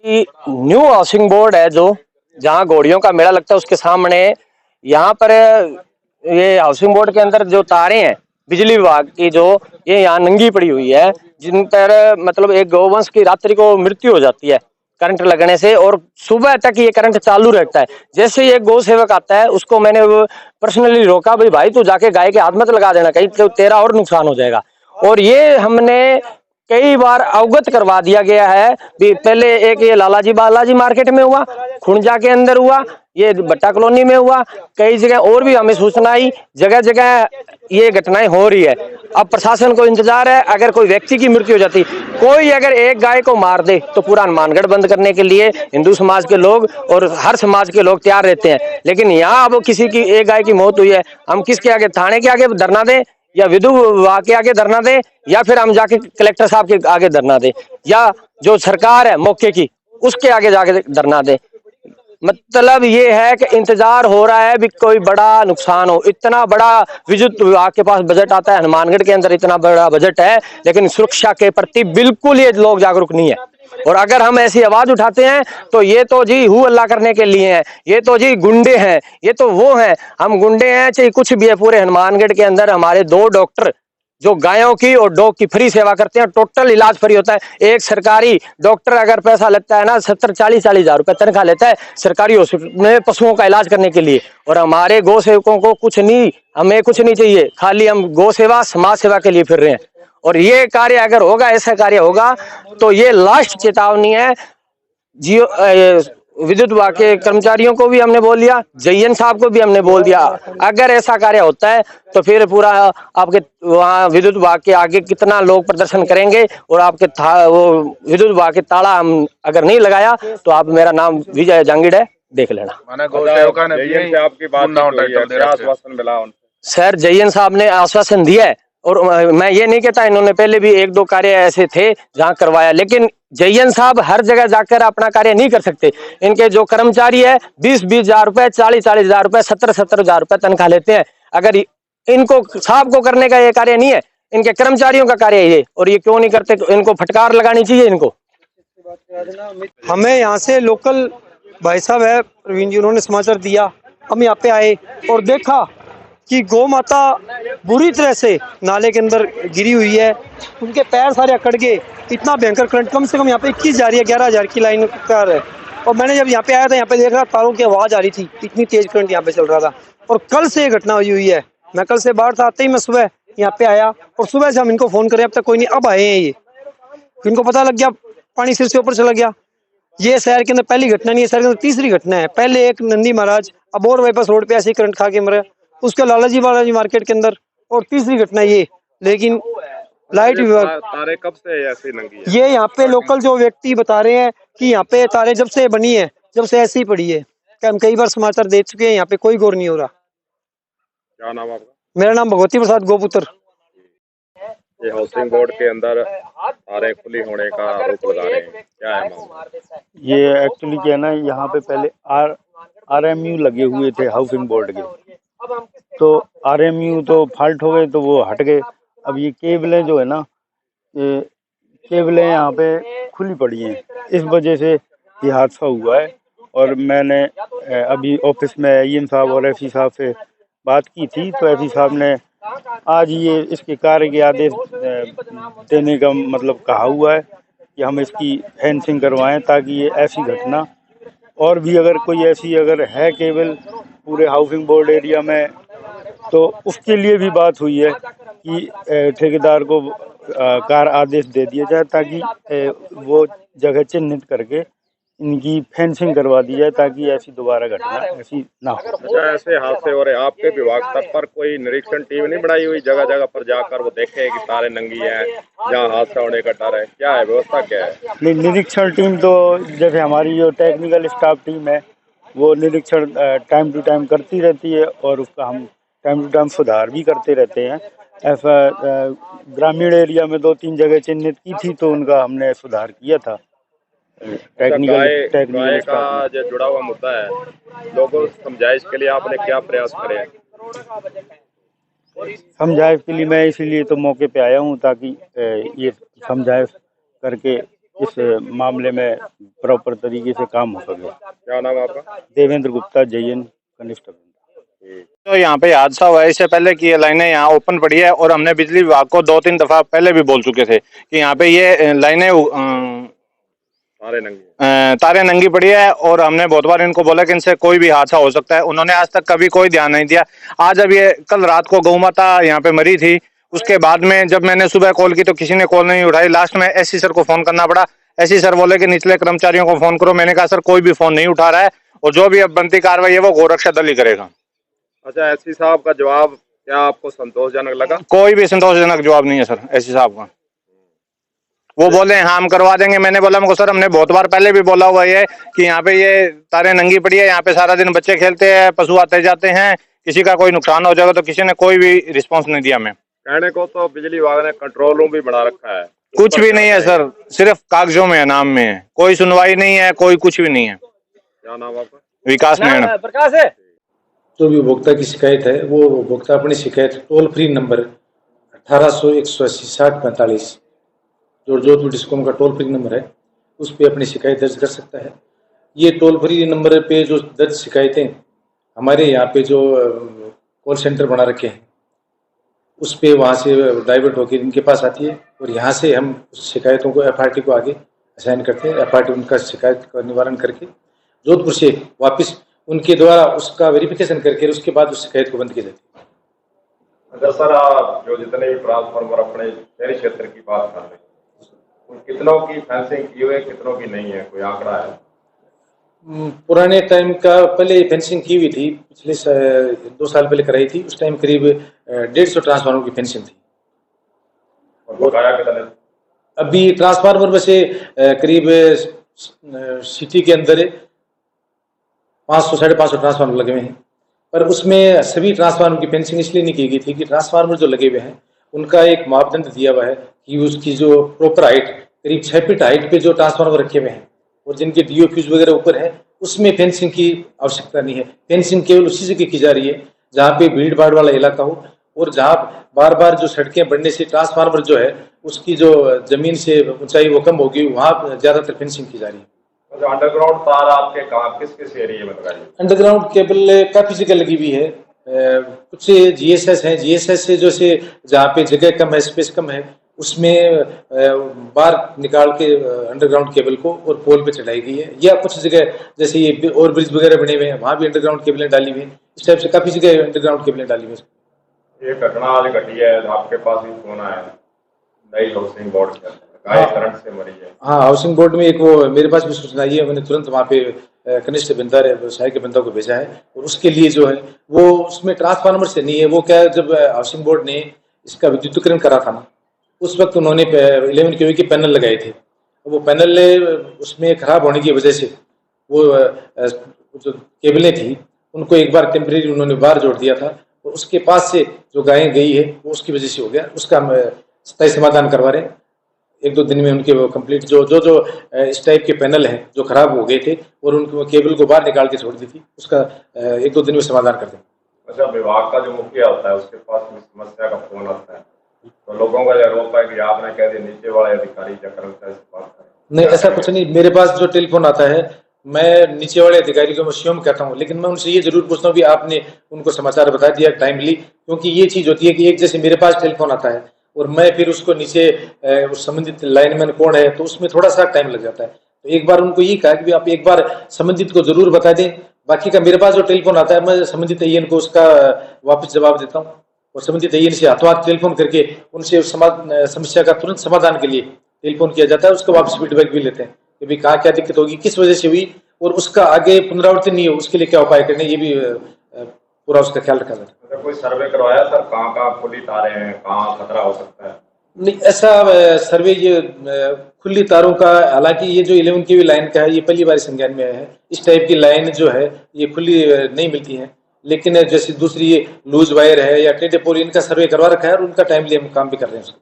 कि new housing board है जो जहाँ घोड़ियों का मेला लगता है उसके सामने यहाँ पर ये हाउसिंग बोर्ड के अंदर जो तारें हैं बिजली विभाग की जो ये यहाँ नंगी पड़ी हुई है, जिन पर मतलब एक गौवंश की रात्रि को मृत्यु हो जाती है करंट लगने से, और सुबह तक ये करंट चालू रहता है। जैसे ही एक गौ सेवक आता है उसको मैंने पर्सनली रोका, भाई तू जाके गाय के हाथ मत लगा देना, कहीं तो तेरा और नुकसान हो जाएगा। और ये हमने कई बार अवगत करवा दिया गया है। पहले एक ये लालाजी बालाजी मार्केट में हुआ, खुंजा के अंदर हुआ, ये भट्टा कॉलोनी में हुआ, कई जगह और भी हमें सूचना आई, जगह जगह ये घटनाएं हो रही है। अब प्रशासन को इंतजार है, अगर कोई व्यक्ति की मृत्यु हो जाती, कोई अगर एक गाय को मार दे तो पूरा हनुमानगढ़ बंद करने के लिए हिंदू समाज के लोग और हर समाज के लोग तैयार रहते हैं। लेकिन यहाँ अब किसी की एक गाय की मौत हुई है, हम किसके आगे, थाने के आगे धरना दें या विद्युत विभाग के आगे धरना दें, या फिर हम जाके कलेक्टर साहब के आगे धरना दें, या जो सरकार है मौके की उसके आगे जाके धरना दें। मतलब ये है कि इंतजार हो रहा है भी कोई बड़ा नुकसान हो। इतना बड़ा विद्युत विभाग के पास बजट आता है, हनुमानगढ़ के अंदर इतना बड़ा बजट है, लेकिन सुरक्षा के प्रति बिल्कुल ये लोग जागरूक नहीं है। और अगर हम ऐसी आवाज उठाते हैं तो ये तो जी हु अल्लाह करने के लिए हैं, ये तो जी गुंडे हैं, ये तो वो हैं। हम गुंडे हैं चाहे कुछ भी है, पूरे हनुमानगढ़ के अंदर हमारे 2 डॉक्टर जो गायों की और डॉग की फ्री सेवा करते हैं, टोटल इलाज फ्री होता है। एक सरकारी डॉक्टर अगर पैसा लगता है ना 70-40 हजार रुपए तनख्वाह लेता है सरकारी हॉस्पिटल में पशुओं का इलाज करने के लिए। और हमारे गौ सेवकों को कुछ नहीं, हमें कुछ नहीं चाहिए, खाली हम गौ सेवा समाज सेवा के लिए फिर रहे हैं। और ये कार्य अगर होगा, ऐसा कार्य होगा तो ये लास्ट चेतावनी है। जियो विद्युत विभाग के कर्मचारियों को भी हमने बोल दिया, जयन साहब को भी हमने बोल दिया, अगर ऐसा कार्य होता है तो फिर पूरा आपके वहाँ विद्युत विभाग के आगे कितना लोग प्रदर्शन करेंगे। और आपके वो विद्युत विभाग के ताला हम अगर नहीं लगाया तो आप, मेरा नाम विजय जांगिड़ है, देख लेना। सर जयन साहब ने आश्वासन दिया है, और मैं ये नहीं कहता, इन्होंने पहले भी 1-2 कार्य ऐसे थे जहां करवाया, लेकिन जयन साहब हर जगह जाकर अपना कार्य नहीं कर सकते। इनके जो कर्मचारी है 20-20 हजार रुपए, 40-40 हजार रुपए, 70-70 हजार रुपए तनख्वाह लेते हैं। अगर इनको साहब को करने का ये कार्य नहीं है, इनके कर्मचारियों का कार्य है ये, और ये क्यों नहीं करते, इनको फटकार लगानी चाहिए इनको। हमें यहाँ से लोकल भाई साहब है प्रवीण जी, उन्होंने समाचार दिया, हम यहाँ पे आए और देखा कि गौ माता बुरी तरह से नाले के अंदर गिरी हुई है, उनके पैर सारे अकड़ गए, इतना भयंकर करंट, कम से कम यहाँ पे 21 जा रही है, 11 हजार की लाइन तार है। और मैंने जब यहाँ पे आया था, यहाँ पे देख रहा तारों की आवाज आ रही थी, इतनी तेज करंट यहाँ पे चल रहा था। और कल से ये घटना हुई है, मैं कल से बाहर था, आते ही मैं सुबह यहाँ पे आया और सुबह से हम इनको फोन करे, अब तक कोई नहीं, अब आए हैं ये, इनको पता लग गया, पानी सिर से ऊपर चला गया। ये शहर के अंदर पहली घटना नहीं है, शहर के अंदर तीसरी घटना है। पहले एक नंदी महाराज अबोर बाईपास रोड पे ऐसे ही करंट खा के मरे, उसके लालाजी बालाजी मार्केट के अंदर, और तीसरी घटना ये। लेकिन लाइट विभाग तारे कब से ऐसी नंगी है? ये यहाँ पे लोकल जो व्यक्ति बता रहे हैं कि यहाँ पे तारे जब से बनी है, जब से ऐसी पड़ी है, हम कई बार समाचार दे चुके हैं, यहाँ पे कोई गौर नहीं हो रहा। क्या नाम आपका? मेरा नाम भगवती प्रसाद गोपुत्र। ये हाउसिंग बोर्ड के अंदर तारे खुली होने का आरोप लगा रहे हैं, क्या है मामला? ये एक्चुअली क्या है ना, यहाँ पे पहले RMU लगे हुए थे हाउसिंग बोर्ड के, तो RMU तो फॉल्ट हो गए तो वो हट गए। अब ये केबलें जो है ना, ये केबलें यहाँ पे खुली पड़ी हैं, इस वजह से ये हादसा हुआ है। और मैंने अभी ऑफिस में EM साहब और FE साहब से बात की थी, तो FE साहब ने आज ये इसके कार्य के आदेश देने का मतलब कहा हुआ है कि हम इसकी फेंसिंग करवाएं, ताकि ये ऐसी घटना और भी अगर कोई ऐसी अगर है केबल पूरे हाउसिंग बोर्ड एरिया में, तो उसके लिए भी बात हुई है कि ठेकेदार को कार आदेश दे दिया जाए, ताकि वो जगह चिन्हित करके इनकी फेंसिंग करवा दी जाए, ताकि ऐसी दोबारा घटना ऐसी ना हो। अच्छा, ऐसे हादसे हो रहे, आपके विभाग तक पर कोई निरीक्षण टीम नहीं बनाई हुई जगह जगह पर जाकर वो देखे कि तारे नंगी है, जहाँ हादसा होने का डर है, क्या है व्यवस्था, क्या है? नहीं, निरीक्षण टीम तो जैसे हमारी जो टेक्निकल स्टाफ टीम है वो निरीक्षण टाइम टू टाइम करती रहती है, और उसका हम टाइम टू टाइम सुधार भी करते रहते हैं। ऐसा ग्रामीण एरिया में 2-3 जगह चिन्हित की थी, तो उनका हमने सुधार किया था। टेक्निकल का जो जुड़ा हुआ मुद्दा है, लोगों समझाइश के लिए आपने क्या प्रयास करे हैं? समझाइश के लिए मैं इसीलिए तो मौके पे आया हूँ, ताकि ये समझाइश करके इस मामले में प्रॉपर तरीके से काम हो सके। क्या नाम है आपका? देवेंद्र गुप्ता, JN कनिष्ठ। तो यहाँ पे हादसा हुआ है, इससे पहले की ये लाइनें यहाँ ओपन पड़ी है और हमने बिजली विभाग को 2-3 दफा पहले भी बोल चुके थे कि यहाँ पे ये लाइनें तारे नंगी पड़ी है और हमने बहुत बार इनको बोला कि इनसे कोई भी हादसा हो सकता है। उन्होंने आज तक कभी कोई ध्यान नहीं दिया। आज अब ये कल रात को गौ माता यहाँ पे मरी थी, उसके बाद में जब मैंने सुबह कॉल की तो किसी ने कॉल नहीं उठाई। लास्ट में SC सर को फोन करना पड़ा। SC सर बोले कि निचले कर्मचारियों को फोन करो। मैंने कहा सर कोई भी फोन नहीं उठा रहा है और जो भी अब बनती कार्रवाई है वो गोरक्षा दल ही करेगा। अच्छा, SC साहब का जवाब क्या आपको संतोषजनक लगा? कोई भी संतोषजनक जवाब नहीं है सर SC साहब का। वो बोले हाँ हम करवा देंगे। मैंने बोला हमको सर हमने बहुत बार पहले भी बोला हुआ है कि यहाँ पे ये तारें नंगी पड़ी है, यहाँ पे सारा दिन बच्चे खेलते हैं, पशु आते जाते हैं, किसी का कोई नुकसान हो जाएगा तो किसी ने कोई भी रिस्पांस नहीं दिया। हमें कहने को तो बिजली विभाग ने कंट्रोल रूम भी बना रखा है, कुछ भी नहीं है सर, सिर्फ कागजों में है, नाम में है, कोई सुनवाई नहीं है, कोई कुछ भी नहीं है। क्या नाम आपका? विकास नैन। प्रकाश है। जो भी उपभोक्ता की शिकायत है वो उपभोक्ता अपनी शिकायत टोल फ्री नंबर 1800-180-60-45 जो जोधपुर डिस्कॉम का टोल फ्री नंबर है उस पर अपनी शिकायत दर्ज कर सकता है। ये टोल फ्री नंबर पे जो दर्ज शिकायतें हमारे यहाँ पे जो कॉल सेंटर बना रखे हैं उस पे वहाँ से डाइवर्ट होकर इनके पास आती है और यहाँ से हम उस शिकायतों को FRT को आगे असाइन करते हैं। FRT उनका शिकायत का निवारण करके जोधपुर से वापस उनके द्वारा उसका वेरिफिकेशन करके उसके बाद उस शिकायत को बंद की जाती है। अच्छा सर, आप जो जितने भी ट्रांसफार्मर अपने शहरी क्षेत्र की बात कर रहे हैं, कितनों की फेंसिंग की हुई है, कितनों की नहीं है, कोई आंकड़ा है? पुराने टाइम का पहले फेंसिंग की हुई थी, पिछले 2 साल पहले कराई थी। उस टाइम करीब 150 ट्रांसफार्मर की फेंसिंग थी। और बकाया कितने? अभी ट्रांसफार्मर वैसे करीब सिटी के अंदर 500-550 ट्रांसफार्मर लगे हुए हैं, पर उसमें सभी ट्रांसफार्मर की फेंसिंग इसलिए नहीं की गई थी कि ट्रांसफार्मर जो लगे हुए हैं उनका एक मापदंड दिया हुआ है कि उसकी जो प्रॉपर हाइट करीब 6 फीट हाइट पे जो ट्रांसफार्मर रखे हुए हैं और जिनके DOQs वगैरह ऊपर है उसमें फेंसिंग की आवश्यकता नहीं है। फेंसिंग केवल उसी जगह की जा रही है जहाँ पे भीड़ भाड़ वाला इलाका हो और जहाँ बार बार जो सड़कें बढ़ने से ट्रांसफार्मर जो है उसकी जो जमीन से ऊंचाई वो कम होगी, वहाँ ज्यादातर फेंसिंग की जा रही है। तो अंडरग्राउंड तार आपके कहाँ किस किस एरिया में लगाई? अंडरग्राउंड केबल काफी जगह लगी हुई है। कुछ GSS है, GSS से जो से जहाँ पे जगह कम है, स्पेस कम है, उसमें बाहर निकाल के अंडरग्राउंड केबल को और पोल पे चढ़ाई गई है। या कुछ जगह जैसे ये ओवर ब्रिज वगैरह बने हुए हैं वहाँ भी अंडरग्राउंड केबलें डाली हुई हैं। इस टाइप से काफी जगह अंडरग्राउंड केबलें डाली हुई है। ये घटना आज घटी है, आपके पास भी फोन आया नई हाउसिंग बोर्ड के गाय करंट से मरी है। हाँ, हाउसिंग बोर्ड में एक वो मेरे पास भी सूचना आई है। मैंने तुरंत वहाँ पे कनिष्ठ बंदा व्यवसाय के बंदा को भेजा है और उसके लिए जो है वो उसमें ट्रांसफार्मर से नहीं है, वो क्या जब हाउसिंग बोर्ड ने इसका विद्युतीकरण करा था ना उस वक्त उन्होंने 11 kV के पैनल लगाए थे। वो पैनल उसमें खराब होने की वजह से वो जो केबलें थी उनको एक बार टेम्परेरी उन्होंने बाहर जोड़ दिया था और उसके पास से जो गायें गई है वो उसकी वजह से हो गया। उसका हम स्थायी समाधान करवा रहे हैं। 1-2 दिन में उनके वो कंप्लीट जो इस टाइप के पैनल हैं जो खराब हो गए थे और उनको केबल को बाहर निकाल के छोड़ दी थी, उसका 1-2 दिन में समाधान कर देंगे। अच्छा, विभाग का जो मुखिया होता है उसके पास समस्या का फोन आता है तो लोगों का यह आरोप है कि आपने कह दिया नीचे वाले अधिकारी या कर्मचारी से बात करें। नहीं, ऐसा कुछ नहीं। मेरे पास जो टेलीफोन आता है मैं नीचे वाले अधिकारी को मैं स्वयं कहता हूँ, लेकिन मैं उनसे ये जरूर पूछता हूँ कि आपने उनको समाचार बता दिया टाइमली, क्योंकि ये चीज होती है कि एक जैसे मेरे पास टेलीफोन आता है और मैं फिर उसको नीचे उस संबंधित लाइनमैन कौन है तो उसमें थोड़ा सा टाइम लग जाता है। तो एक बार उनको ये कहा कि आप एक बार संबंधित को जरूर बता दें। बाकी का मेरे पास जो टेलीफोन आता है मैं संबंधित AN को उसका वापस जवाब देता हूँ और संबंधित AN से हाथों हाथ टेलीफोन करके उनसे समस्या का तुरंत समाधान के लिए टेलीफोन किया जाता है। उसका वापस फीडबैक भी लेते हैं कि भाई कहाँ क्या दिक्कत होगी, किस वजह से हुई और उसका आगे पुनरावृत्ति नहीं हो उसके लिए क्या उपाय करने, ये भी पूरा उसका ख्याल रखा जाता है। कोई सर्वे करवाया सर, कहाँ कहाँ खुली तारें हैं, कहाँ खतरा हो सकता है? नहीं, ऐसा सर्वे ये खुली तारों का, हालांकि ये जो 11 kV लाइन का है ये पहली बार संज्ञान में आया है। इस टाइप की लाइन जो है ये खुली नहीं मिलती है, लेकिन जैसे दूसरी ये लूज वायर है या टेढ़े पोल, इनका सर्वे करवा रखा है और उनका टाइमली हम काम भी कर रहे हैं उसको।